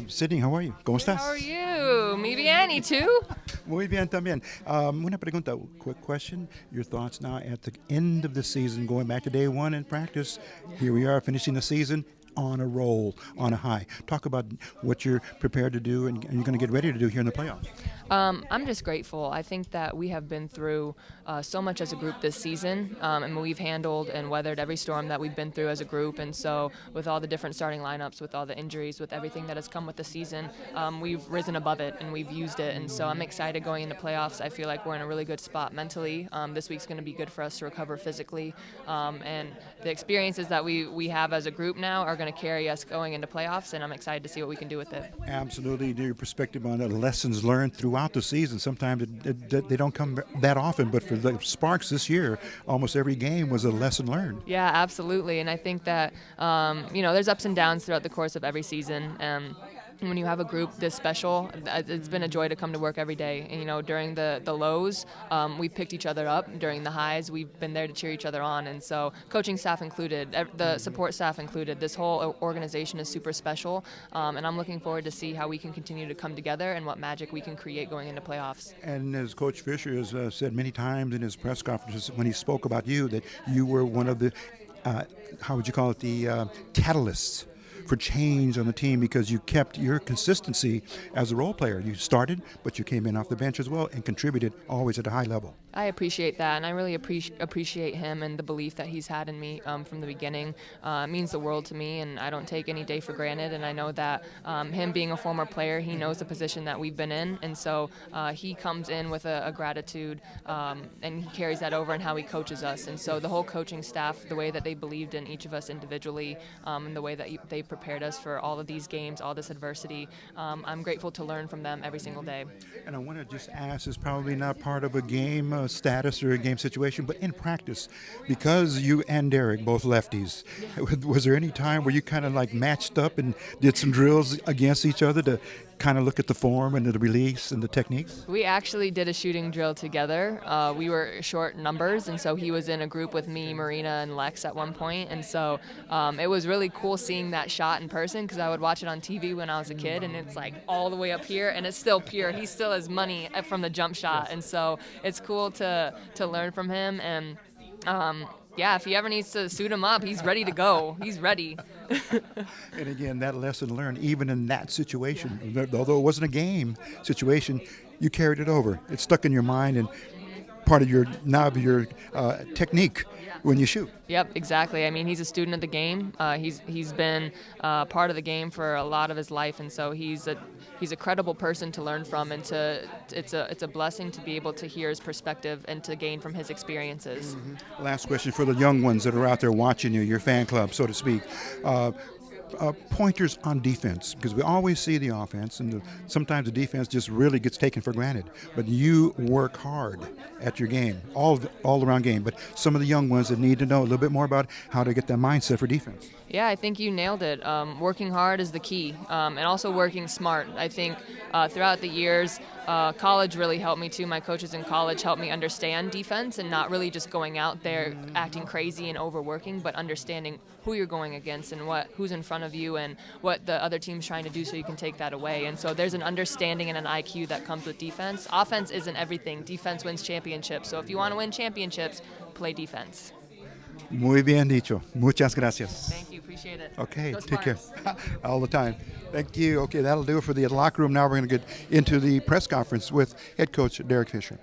Sydney, how are you? ¿Cómo estás? How are you? Muy bien, ¿y tú? Muy bien también. Una pregunta, quick question. Your thoughts now at the end of the season, going back to day one in practice. Here we are finishing the season on a roll, on a high. Talk about what you're prepared to do and you're going to get ready to do here in the playoffs. I'm just grateful. I think that we have been through so much as a group this season, and we've handled and weathered every storm that we've been through as a group. And so, with all the different starting lineups, with all the injuries, with everything that has come with the season, we've risen above it and we've used it. And so, I'm excited going into playoffs. I feel like we're in a really good spot mentally. This week's going to be good for us to recover physically, and the experiences that we have as a group now are going to carry us going into playoffs. And I'm excited to see what we can do with it. Absolutely. Your perspective on the lessons learned throughout the season. Sometimes they don't come that often, but for the Sparks this year, almost every game was a lesson learned. Yeah, absolutely. And I think that, there's ups and downs throughout the course of every season. When you have a group this special, it's been a joy to come to work every day. And, during the lows, we picked each other up. During the highs, we've been there to cheer each other on. And so coaching staff included, the support staff included, this whole organization is super special. And I'm looking forward to see how we can continue to come together and what magic we can create going into playoffs. And as Coach Fisher has said many times in his press conferences when he spoke about you, that you were one of the, how would you call it, the catalysts for change on the team because you kept your consistency as a role player. You started, but you came in off the bench as well and contributed always at a high level. I appreciate that, and I really appreciate him and the belief that he's had in me from the beginning. It means the world to me, and I don't take any day for granted, and I know that him being a former player, he knows the position that we've been in, and so he comes in with a gratitude, and he carries that over in how he coaches us. And so the whole coaching staff, the way that they believed in each of us individually, and the way that they prepared us for all of these games, all this adversity, I'm grateful to learn from them every single day. And I want to just ask, it's probably not part of a game status or a game situation, but in practice, because you and Derek, both lefties, was there any time where you kind of like matched up and did some drills against each other to kind of look at the form and the release and the techniques? We actually did a shooting drill together. We were short numbers, and so he was in a group with me, Marina, and Lex at one point. And so it was really cool seeing that shot in person because I would watch it on TV when I was a kid, and it's like all the way up here, and it's still pure. He still has money from the jump shot, and so it's cool to learn from him. And if he ever needs to suit him up, he's ready to go. He's ready. And again, that lesson learned, even in that situation, although it wasn't a game situation, you carried it over. It stuck in your mind and part of your technique when you shoot. Yep, exactly. I mean, he's a student of the game. He's been part of the game for a lot of his life, and so he's a credible person to learn from, and it's a blessing to be able to hear his perspective and to gain from his experiences. Mm-hmm. Last question for the young ones that are out there watching you, your fan club, so to speak. Pointers on defense, because we always see the offense, and sometimes the defense just really gets taken for granted. But you work hard at your game, all around game. But some of the young ones that need to know a little bit more about how to get that mindset for defense. Yeah, I think you nailed it. Working hard is the key, and also working smart. I think throughout the years, college really helped me too. My coaches in college helped me understand defense and not really just going out there acting crazy and overworking, but understanding who you're going against and who's in front of you and what the other team's trying to do so you can take that away. And so there's an understanding and an IQ that comes with defense. Offense isn't everything. Defense wins championships. So if you want to win championships, play defense. Muy bien dicho. Muchas gracias. Thank you. Appreciate it. Okay, Go take care. Sparks. All the time. Thank you. Okay, that'll do it for the locker room. Now we're going to get into the press conference with head coach Derek Fisher.